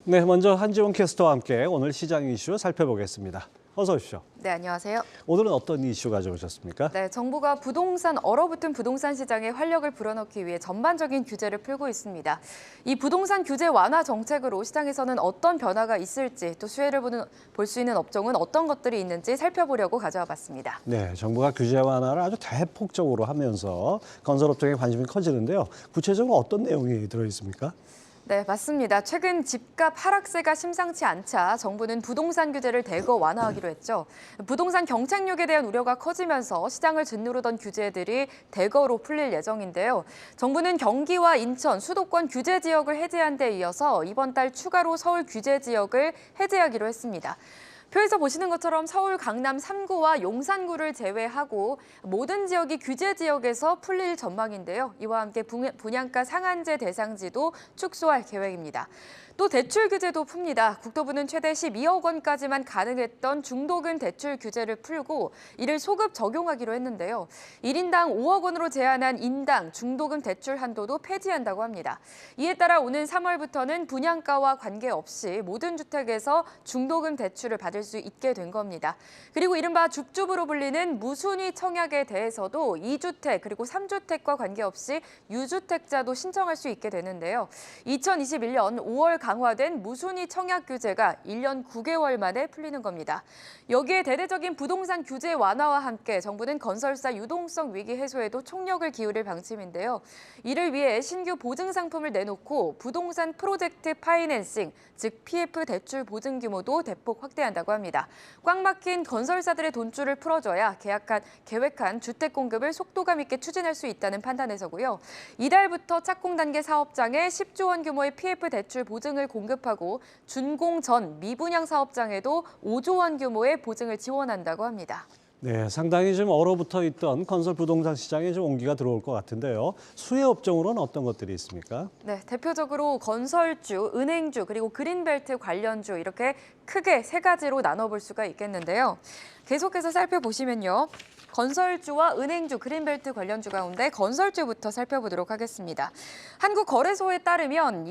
네, 먼저 한지원 캐스터와 함께 오늘 시장 이슈 살펴보겠습니다. 어서 오십시오. 네, 안녕하세요. 오늘은 어떤 이슈 가져오셨습니까? 네, 정부가 얼어붙은 부동산 시장에 활력을 불어넣기 위해 전반적인 규제를 풀고 있습니다. 이 부동산 규제 완화 정책으로 시장에서는 어떤 변화가 있을지, 또 수혜를 볼 수 있는 업종은 어떤 것들이 있는지 살펴보려고 가져와 봤습니다. 네, 정부가 규제 완화를 아주 대폭적으로 하면서 건설업종에 관심이 커지는데요. 구체적으로 어떤 내용이 들어있습니까? 네, 맞습니다. 최근 집값 하락세가 심상치 않자 정부는 부동산 규제를 대거 완화하기로 했죠. 부동산 경착륙에 대한 우려가 커지면서 시장을 짓누르던 규제들이 대거로 풀릴 예정인데요. 정부는 경기와 인천, 수도권 규제 지역을 해제한 데 이어서 이번 달 추가로 서울 규제 지역을 해제하기로 했습니다. 표에서 보시는 것처럼 서울, 강남 3구와 용산구를 제외하고 모든 지역이 규제 지역에서 풀릴 전망인데요. 이와 함께 분양가 상한제 대상지도 축소할 계획입니다. 또 대출 규제도 풉니다. 국토부는 최대 12억 원까지만 가능했던 중도금 대출 규제를 풀고 이를 소급 적용하기로 했는데요. 1인당 5억 원으로 제한한 인당 중도금 대출 한도도 폐지한다고 합니다. 이에 따라 오는 3월부터는 분양가와 관계없이 모든 주택에서 중도금 대출을 받을 수 있게 된 겁니다. 그리고 이른바 줍줍으로 불리는 무순위 청약에 대해서도 2주택 그리고 3주택과 관계없이 유주택자도 신청할 수 있게 되는데요. 2021년 5월 강화된 무순위 청약 규제가 1년 9개월 만에 풀리는 겁니다. 여기에 대대적인 부동산 규제 완화와 함께 정부는 건설사 유동성 위기 해소에도 총력을 기울일 방침인데요. 이를 위해 신규 보증 상품을 내놓고 부동산 프로젝트 파이낸싱, 즉 PF 대출 보증 규모도 대폭 확대한다고 합니다. 꽉 막힌 건설사들의 돈줄을 풀어줘야 계획한 주택 공급을 속도감 있게 추진할 수 있다는 판단에서고요. 이달부터 착공 단계 사업장에 10조 원 규모의 PF 대출 보증을 공급하고 준공 전 미분양 사업장에도 5조 원 규모의 보증을 지원한다고 합니다. 네, 상당히 좀 얼어붙어 있던 건설 부동산 시장에 좀 온기가 들어올 것 같은데요. 수혜 업종으로는 어떤 것들이 있습니까? 네, 대표적으로 건설주, 은행주, 그리고 그린벨트 관련주 이렇게 크게 세 가지로 나눠볼 수가 있겠는데요. 계속해서 살펴보시면요. 건설주와 은행주, 그린벨트 관련주 가운데 건설주부터 살펴보도록 하겠습니다. 한국거래소에 따르면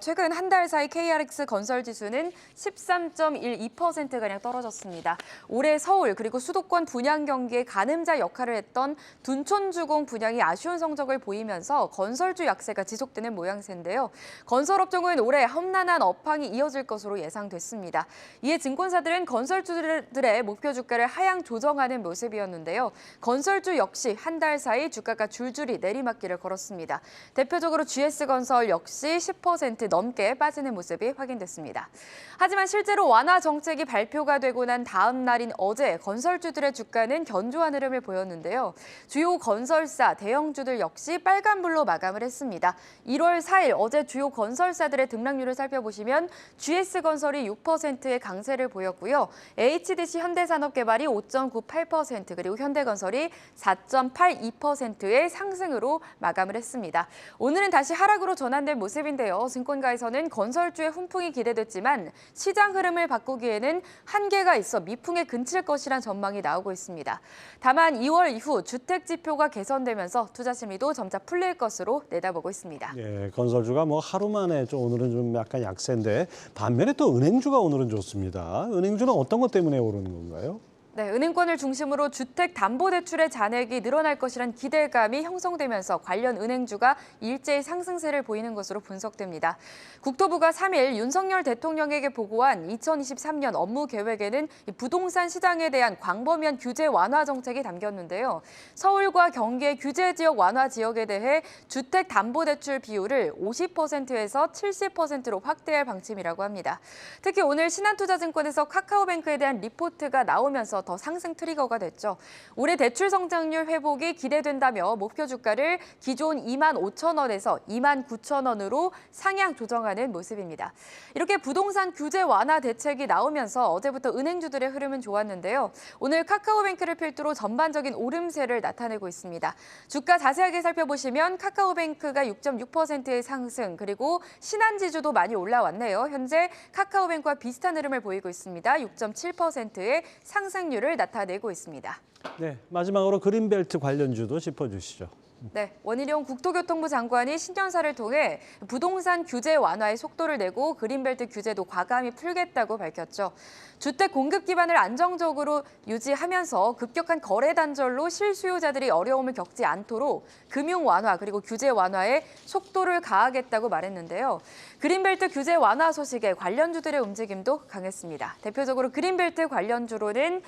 최근 한 달 사이 KRX 건설지수는 13.12%가량 떨어졌습니다. 올해 서울 그리고 수도권 분양 경기에 가늠자 역할을 했던 둔촌주공 분양이 아쉬운 성적을 보이면서 건설주 약세가 지속되는 모양새인데요. 건설업종은 올해 험난한 업황이 이어질 것으로 예상됐습니다. 이에 증권사들은 건설주들의 목표 주가를 하향 조정하는 모습이었는데요. 건설주 역시 한 달 사이 주가가 줄줄이 내리막길을 걸었습니다. 대표적으로 GS건설 역시 10% 넘게 빠지는 모습이 확인됐습니다. 하지만 실제로 완화 정책이 발표가 되고 난 다음 날인 어제 건설주들의 주가는 견조한 흐름을 보였는데요. 주요 건설사, 대형주들 역시 빨간불로 마감을 했습니다. 1월 4일 어제 주요 건설사들의 등락률을 살펴보시면 GS건설이 6%의 강세를 보였고요. HDC 현대산업개발이 5.98% 그리고 현대건설이 4.82%의 상승으로 마감을 했습니다. 오늘은 다시 하락으로 전환된 모습인데요. 증권가에서는 건설주의 훈풍이 기대됐지만 시장 흐름을 바꾸기에는 한계가 있어 미풍에 그칠 것이란 전망이 나오고 있습니다. 다만 2월 이후 주택 지표가 개선되면서 투자 심리도 점차 풀릴 것으로 내다보고 있습니다. 예, 건설주가 하루 만에 오늘은 좀 약간 약세인데 반면에 또 은행주가 오늘은 좋습니다. 은행주는 어떤 것 때문에 오르는 건가요? 네, 은행권을 중심으로 주택담보대출의 잔액이 늘어날 것이란 기대감이 형성되면서 관련 은행주가 일제히 상승세를 보이는 것으로 분석됩니다. 국토부가 3일 윤석열 대통령에게 보고한 2023년 업무 계획에는 부동산 시장에 대한 광범위한 규제 완화 정책이 담겼는데요. 서울과 경기의 규제 지역 완화 지역에 대해 주택담보대출 비율을 50%에서 70%로 확대할 방침이라고 합니다. 특히 오늘 신한투자증권에서 카카오뱅크에 대한 리포트가 나오면서 더 상승 트리거가 됐죠. 올해 대출 성장률 회복이 기대된다며 목표 주가를 기존 25,000원에서 29,000원으로 상향 조정하는 모습입니다. 이렇게 부동산 규제 완화 대책이 나오면서 어제부터 은행주들의 흐름은 좋았는데요. 오늘 카카오뱅크를 필두로 전반적인 오름세를 나타내고 있습니다. 주가 자세하게 살펴보시면 카카오뱅크가 6.6%의 상승, 그리고 신한지주도 많이 올라왔네요. 현재 카카오뱅크와 비슷한 흐름을 보이고 있습니다. 6.7%의 상승률을 나타내고 있습니다. 네, 마지막으로 그린벨트 관련주도 짚어주시죠. 네, 원희룡 국토교통부 장관이 신년사를 통해 부동산 규제 완화의 속도를 내고 그린벨트 규제도 과감히 풀겠다고 밝혔죠. 주택 공급 기반을 안정적으로 유지하면서 급격한 거래 단절로 실수요자들이 어려움을 겪지 않도록 금융 완화 그리고 규제 완화에 속도를 가하겠다고 말했는데요. 그린벨트 규제 완화 소식에 관련주들의 움직임도 강했습니다. 대표적으로 그린벨트 관련주로는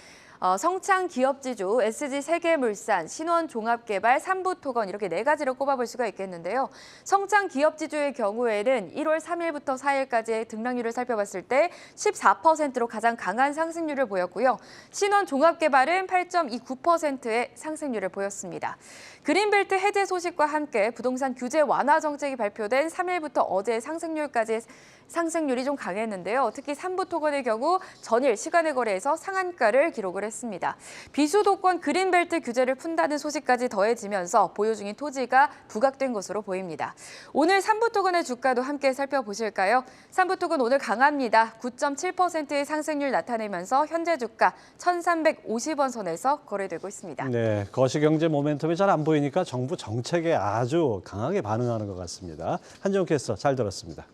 성창 기업지주, SG세계물산, 신원종합개발, 삼부토건 이렇게 네 가지를 꼽아볼 수가 있겠는데요. 성창 기업지주의 경우에는 1월 3일부터 4일까지의 등락률을 살펴봤을 때 14%로 가장 강한 상승률을 보였고요. 신원종합개발은 8.29%의 상승률을 보였습니다. 그린벨트 해제 소식과 함께 부동산 규제 완화 정책이 발표된 3일부터 어제 상승률이 좀 강했는데요. 특히 삼부토건의 경우 전일 시간의 거래에서 상한가를 기록을 했습니다. 비수도권 그린벨트 규제를 푼다는 소식까지 더해지면서 보유 중인 토지가 부각된 것으로 보입니다. 오늘 삼부토건의 주가도 함께 살펴보실까요? 삼부토건 오늘 강합니다. 9.7%의 상승률 나타내면서 현재 주가 1,350원 선에서 거래되고 있습니다. 네, 거시경제 모멘텀이 잘 안 보이니까 정부 정책에 아주 강하게 반응하는 것 같습니다. 한지영 캐스터 잘 들었습니다.